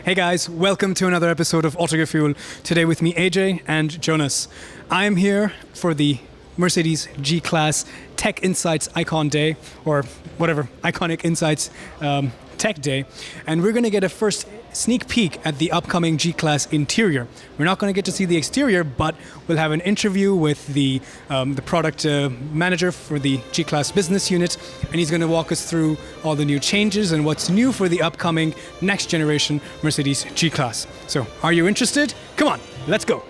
Hey guys, welcome to another episode of Autogefühl. Today with me AJ and Jonas. I am here for the Mercedes G-Class Tech Insights Icon Day, or whatever, Iconic Insights Tech Day. And we're going to get a first sneak peek at the upcoming G-Class interior. We're not going to get to see the exterior, but we'll have an interview with the product manager for the G-Class business unit, and he's going to walk us through all the new changes and what's new for the upcoming next generation Mercedes G-Class. So, are you interested? Come on, let's go.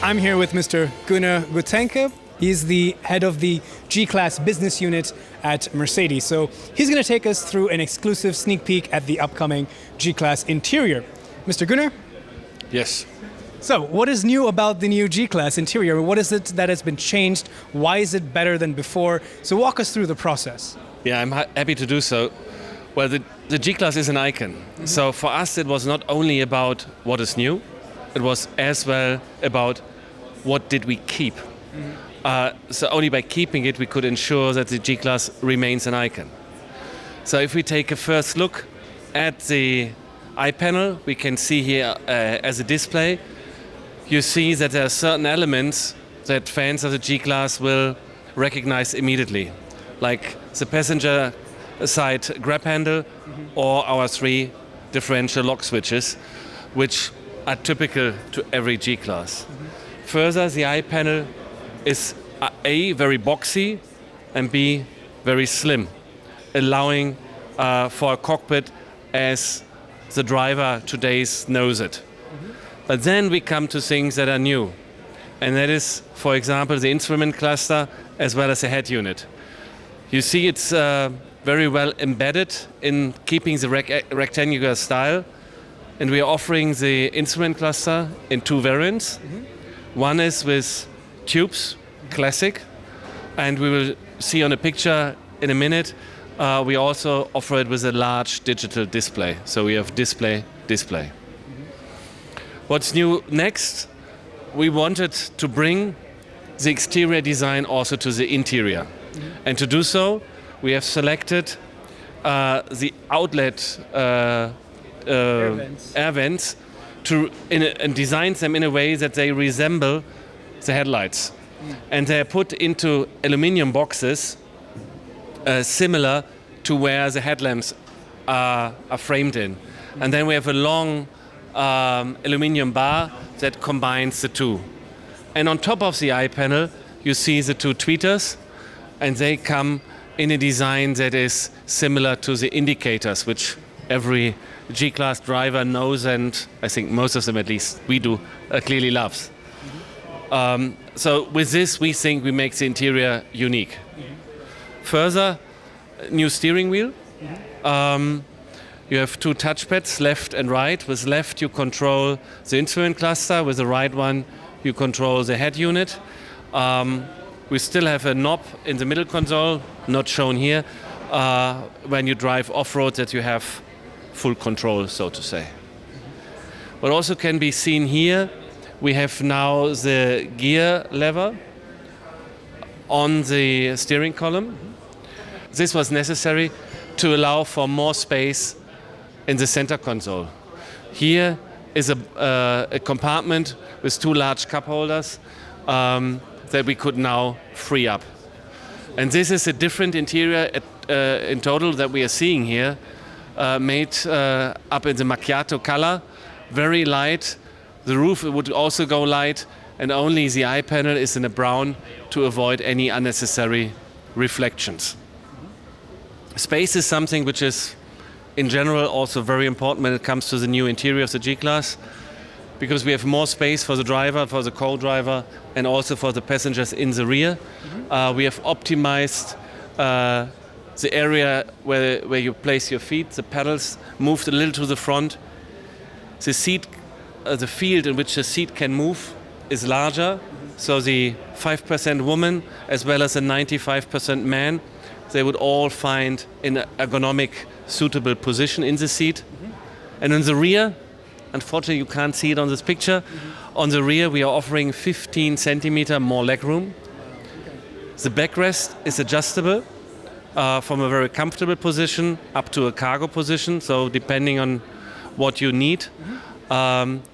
I'm here with Mr. Gunnar Gutenke. He's the head of the G-Class business unit at Mercedes. So he's going to take us through an exclusive sneak peek at the upcoming G-Class interior. Mr. Gunnar? Yes. So what is new about the new G-Class interior? What is it that has been changed? Why is it better than before? So walk us through the process. Yeah, I'm happy to do so. Well, the G-Class is an icon. Mm-hmm. So for us, it was not only about what is new, it was as well about what did we keep. Mm-hmm. So only by keeping it, we could ensure that the G-Class remains an icon. So if we take a first look at the iPanel, we can see here as a display, you see that there are certain elements that fans of the G-Class will recognize immediately, like the passenger side grab handle, mm-hmm. or our 3 differential lock switches, which are typical to every G-Class. Mm-hmm. Further, the iPanel is A, very boxy, and B, very slim, allowing for a cockpit as the driver today knows it. Mm-hmm. But then we come to things that are new, and that is, for example, the instrument cluster as well as the head unit. You see it's very well embedded in keeping the rectangular style, and we are offering the instrument cluster in 2 variants. Mm-hmm. One is with tubes, classic, and we will see on a picture in a minute. We also offer it with a large digital display. So we have display. Mm-hmm. What's new next? We wanted to bring the exterior design also to the interior. Mm-hmm. And to do so, we have selected the outlet air vents and designed them in a way that they resemble the headlights. Mm. And they are put into aluminium boxes similar to where the headlamps are framed in. Mm. And then we have a long aluminium bar that combines the two. And on top of the iPanel, you see the 2 tweeters, and they come in a design that is similar to the indicators, which every G-Class driver knows, and I think most of them, at least we do, clearly loves. Mm-hmm. So with this, we think we make the interior unique. Mm-hmm. Further, new steering wheel. Mm-hmm. You have 2 touchpads, left and right. With left, you control the instrument cluster. With the right one, you control the head unit. We still have a knob in the middle console, not shown here, when you drive off-road, that you have full control, so to say. What also can be seen here, we have now the gear lever on the steering column. This was necessary to allow for more space in the center console. Here is a compartment with 2 large cup holders that we could now free up. And this is a different interior in total that we are seeing here. Made up in the macchiato color, very light. The roof would also go light, and only the iPanel is in a brown to avoid any unnecessary reflections. Space is something which is, in general, also very important when it comes to the new interior of the G-Class, because we have more space for the driver, for the co-driver, and also for the passengers in the rear. Mm-hmm. We have optimized the area where you place your feet, the pedals, moved a little to the front. The seat, the field in which the seat can move is larger, so the 5% woman as well as the 95% man they would all find in an ergonomic, suitable position in the seat. And in the rear, unfortunately you can't see it on this picture, on the rear we are offering 15 centimeter more legroom. The backrest is adjustable from a very comfortable position up to a cargo position, so depending on what you need.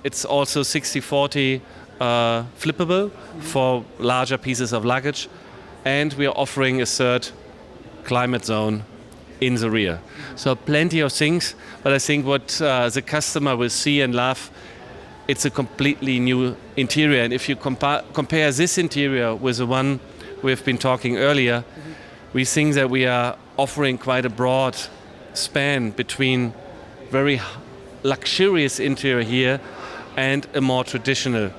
It's also 60-40 flippable for larger pieces of luggage, and we are offering a third climate zone in the rear. So plenty of things, but I think what the customer will see and love, it's a completely new interior. And if you compare this interior with the one we've been talking earlier, we think that we are offering quite a broad span between very luxurious interior here and a more traditional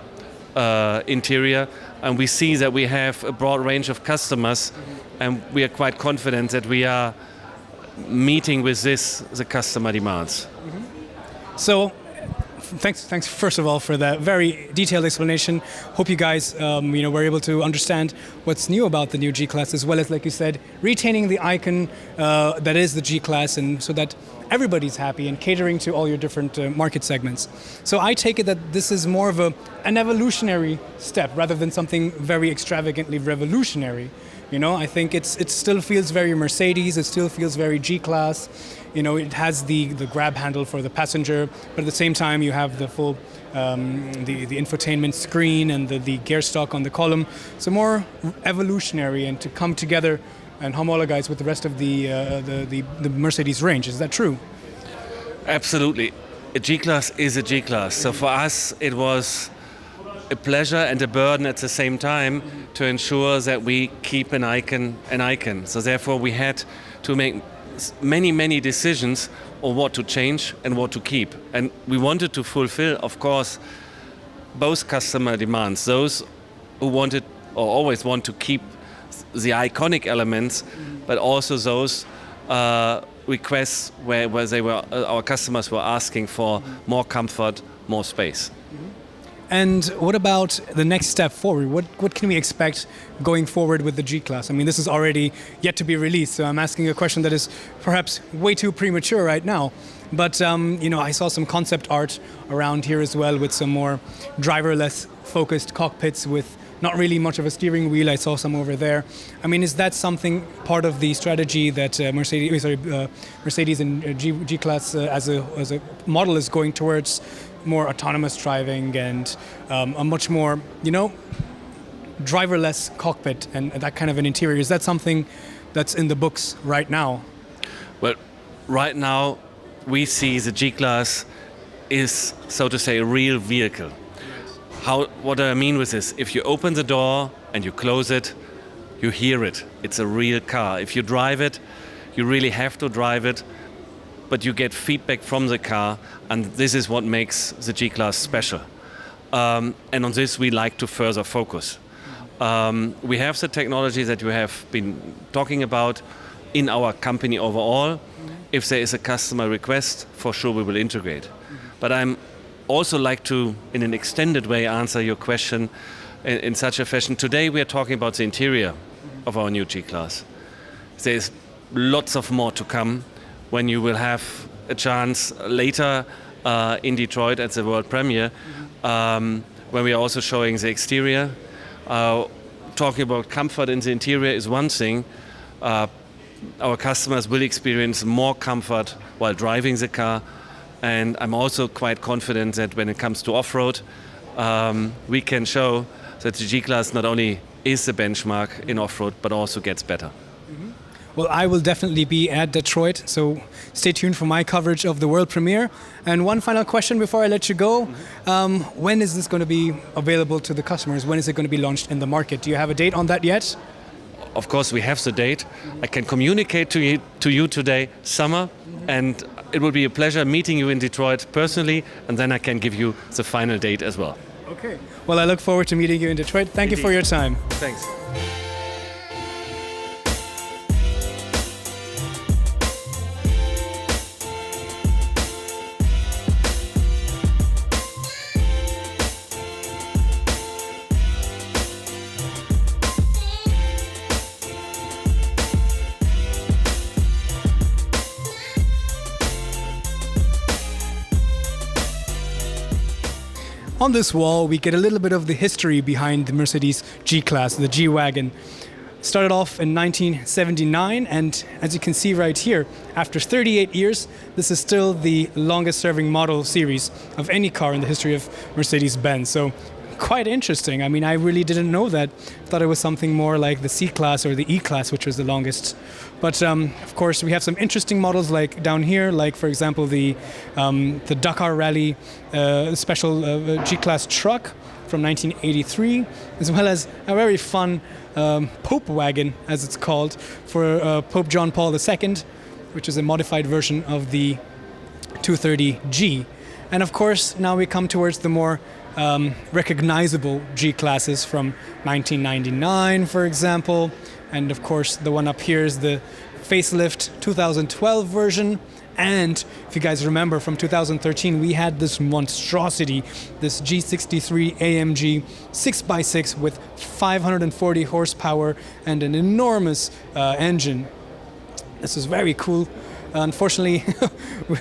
interior. And we see that we have a broad range of customers, and we are quite confident that we are meeting with this the customer demands. So, thanks first of all for that very detailed explanation. Hope you guys were able to understand what's new about the new G-Class, as well as, like you said, retaining the icon that is the G-Class, and so that everybody's happy and catering to all your different market segments. So I take it that this is more of an evolutionary step rather than something very extravagantly revolutionary. I think it still feels very Mercedes, it still feels very G-Class. It has the grab handle for the passenger, but at the same time you have the full the infotainment screen and the gear stock on the column. So more evolutionary and to come together and homologize with the rest of the Mercedes range. Is that true? Absolutely. A G-Class is a G-Class. So for us it was a pleasure and a burden at the same time to ensure that we keep an icon an icon. So therefore we had to make many decisions on what to change and what to keep. And we wanted to fulfill, of course, both customer demands. Those who wanted or always want to keep the iconic elements, but also those requests where our customers were asking for more comfort, more space. And what about the next step forward? What can we expect going forward with the G-Class? I mean, this is already yet to be released, so I'm asking a question that is perhaps way too premature right now. But I saw some concept art around here as well with some more driverless focused cockpits with not really much of a steering wheel. I saw some over there. I mean, is that something part of the strategy that Mercedes and G-Class as a model is going towards? More autonomous driving and a much more, driverless cockpit and that kind of an interior. Is that something that's in the books right now? Well, right now we see the G-Class is, so to say, a real vehicle. What do I mean with this? If you open the door and you close it, you hear it. It's a real car. If you drive it, you really have to drive it, but you get feedback from the car, and this is what makes the G-Class special. And on this we like to further focus. We have the technology that you have been talking about in our company overall. If there is a customer request, for sure we will integrate. But I'm also like to, in an extended way, answer your question in such a fashion. Today we are talking about the interior of our new G-Class. There's lots of more to come when you will have a chance later in Detroit at the world premiere, when we are also showing the exterior. Talking about comfort in the interior is one thing. Our customers will experience more comfort while driving the car, and I'm also quite confident that when it comes to off-road, we can show that the G-Class not only is the benchmark in off-road, but also gets better. Well, I will definitely be at Detroit, so stay tuned for my coverage of the world premiere. And one final question before I let you go. When is this going to be available to the customers? When is it going to be launched in the market? Do you have a date on that yet? Of course, we have the date. I can communicate to you today, summer, and it will be a pleasure meeting you in Detroit personally, and then I can give you the final date as well. Okay. Well, I look forward to meeting you in Detroit. Thank you for your time. Thanks. on this wall, we get a little bit of the history behind the Mercedes G-Class, the G-Wagon. Started off in 1979, and as you can see right here, after 38 years, this is still the longest serving model series of any car in the history of Mercedes-Benz. So quite interesting. I mean, I really didn't know that. Thought it was something more like the C-Class or the E-Class, which was the longest. But of course, we have some interesting models like down here, like for example, the Dakar Rally special G-Class truck from 1983, as well as a very fun Pope wagon, as it's called, for Pope John Paul II, which is a modified version of the 230G. And of course, now we come towards the more recognizable G-classes from 1999, for example. And of course, the one up here is the facelift 2012 version. And if you guys remember, from 2013, we had this monstrosity, this G63 AMG 6x6 with 540 horsepower and an enormous engine. This is very cool. Unfortunately,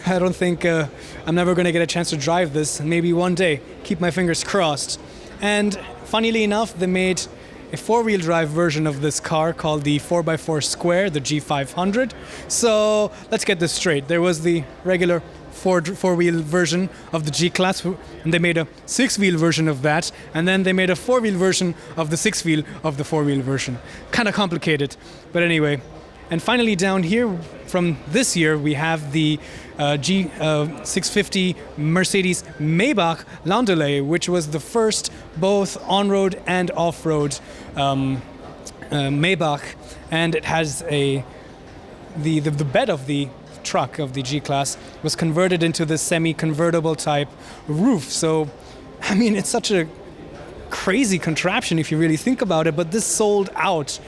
I don't think I'm never going to get a chance to drive this. Maybe one day. Keep my fingers crossed. And funnily enough, they made a four-wheel drive version of this car called the 4x4 Square, the G500. So let's get this straight. There was the regular four-wheel version of the G-Class, and they made a six-wheel version of that, and then they made a four-wheel version of the six-wheel of the four-wheel version. Kind of complicated, but anyway. And finally down here, from this year, we have the G650 Mercedes Maybach Landaulet, which was the first both on-road and off-road Maybach, and it has the bed of the truck of the G-Class was converted into this semi-convertible type roof. So, I mean, it's such a crazy contraption if you really think about it, but this sold out.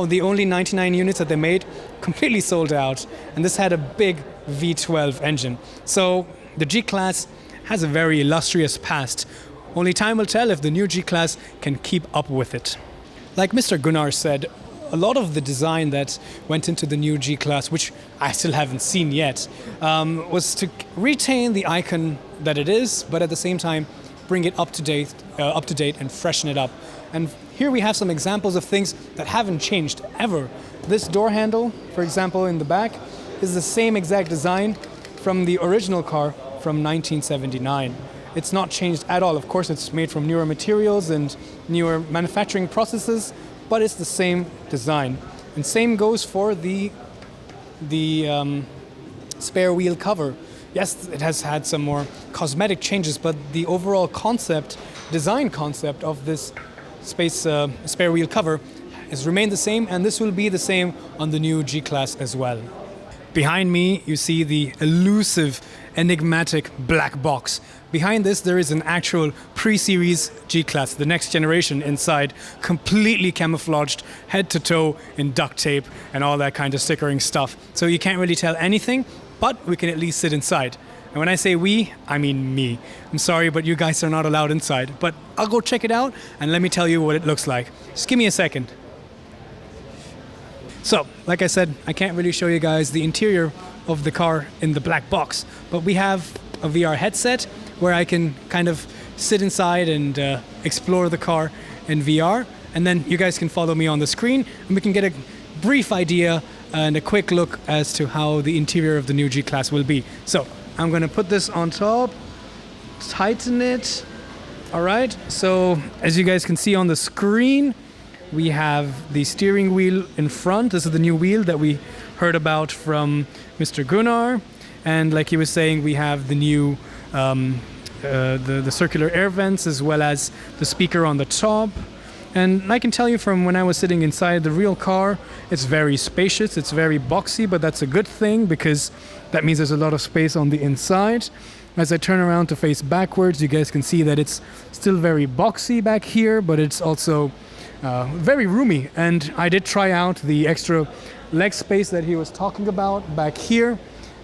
The only 99 units that they made completely sold out, and this had a big V12 engine. So the G-Class has a very illustrious past. Only time will tell if the new G-Class can keep up with it. Like Mr. Gunnar said, a lot of the design that went into the new G-Class, which I still haven't seen yet, was to retain the icon that it is, but at the same time bring it up to date and freshen it up. And here we have some examples of things that haven't changed ever. This door handle, for example, in the back, is the same exact design from the original car from 1979. It's not changed at all. Of course, it's made from newer materials and newer manufacturing processes, but it's the same design. And same goes for the spare wheel cover. Yes, it has had some more cosmetic changes, but the overall design concept of this spare wheel cover has remained the same, and this will be the same on the new G-Class as well. Behind me, you see the elusive, enigmatic black box. Behind this, there is an actual pre-series G-Class, the next generation inside, completely camouflaged head to toe in duct tape and all that kind of stickering stuff. So you can't really tell anything, but we can at least sit inside. And when I say we, I mean me. I'm sorry, but you guys are not allowed inside. But I'll go check it out, and let me tell you what it looks like. Just give me a second. So, like I said, I can't really show you guys the interior of the car in the black box, but we have a VR headset where I can kind of sit inside and explore the car in VR, and then you guys can follow me on the screen, and we can get a brief idea and a quick look as to how the interior of the new G-Class will be. So, I'm going to put this on top, tighten it. All right, so as you guys can see on the screen, we have the steering wheel in front. This is the new wheel that we heard about from Mr. Gunnar. And like he was saying, we have the new the circular air vents, as well as the speaker on the top. And I can tell you from when I was sitting inside the real car, it's very spacious, it's very boxy, but that's a good thing because that means there's a lot of space on the inside. As I turn around to face backwards, you guys can see that it's still very boxy back here, but it's also very roomy. And I did try out the extra leg space that he was talking about back here,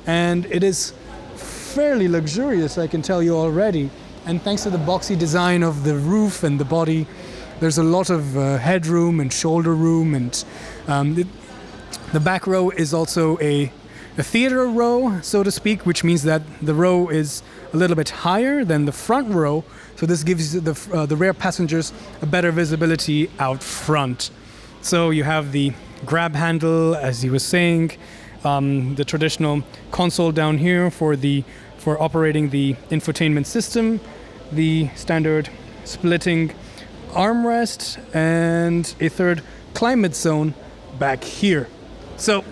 and it is fairly luxurious, I can tell you already. And thanks to the boxy design of the roof and the body, there's a lot of headroom and shoulder room, and the back row is also a a theater row, so to speak, which means that the row is a little bit higher than the front row. So this gives the rear passengers a better visibility out front. So you have the grab handle, as he was saying, the traditional console down here for operating the infotainment system, the standard splitting armrest, and a third climate zone back here. So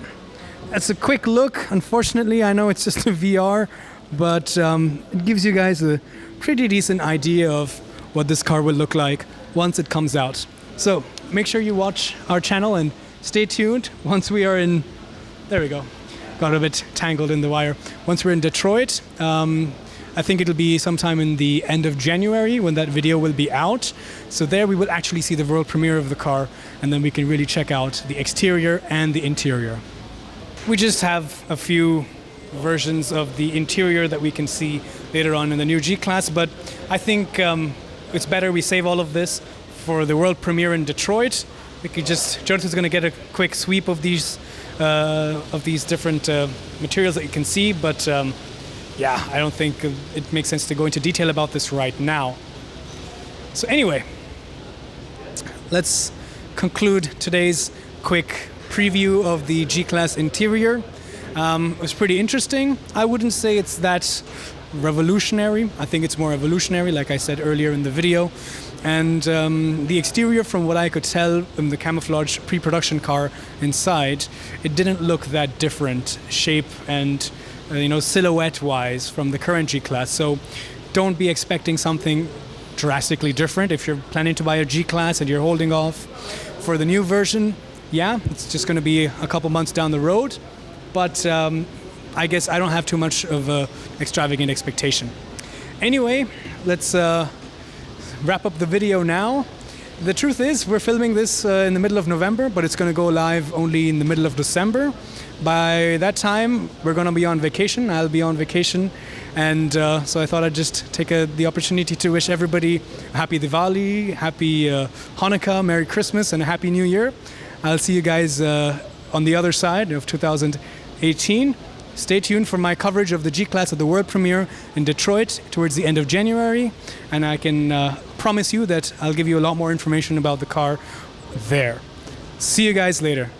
that's a quick look. Unfortunately, I know it's just a VR, but it gives you guys a pretty decent idea of what this car will look like once it comes out. So make sure you watch our channel and stay tuned. Once we are in, there we go, got a bit tangled in the wire. Once we're in Detroit, I think it'll be sometime in the end of January when that video will be out. So there we will actually see the world premiere of the car, and then we can really check out the exterior and the interior. We just have a few versions of the interior that we can see later on in the new G-Class, but I think it's better we save all of this for the world premiere in Detroit. We could just, Jonathan's going to get a quick sweep of these different materials that you can see, but yeah, I don't think it makes sense to go into detail about this right now. So anyway, let's conclude today's quick preview of the G-Class interior. It was pretty interesting. I wouldn't say it's that revolutionary. I think it's more evolutionary, like I said earlier in the video. And the exterior, from what I could tell in the camouflage pre-production car inside, it didn't look that different shape and silhouette-wise from the current G-Class. So don't be expecting something drastically different. If you're planning to buy a G-Class and you're holding off for the new version, yeah, it's just going to be a couple months down the road. But I guess I don't have too much of an extravagant expectation. Anyway, let's wrap up the video now. The truth is, we're filming this in the middle of November, but it's going to go live only in the middle of December. By that time, we're going to be on vacation. I'll be on vacation. And so I thought I'd just take the opportunity to wish everybody a happy Diwali, happy Hanukkah, Merry Christmas, and a Happy New Year. I'll see you guys on the other side of 2018. Stay tuned for my coverage of the G-Class at the world premiere in Detroit towards the end of January. And I can promise you that I'll give you a lot more information about the car there. See you guys later.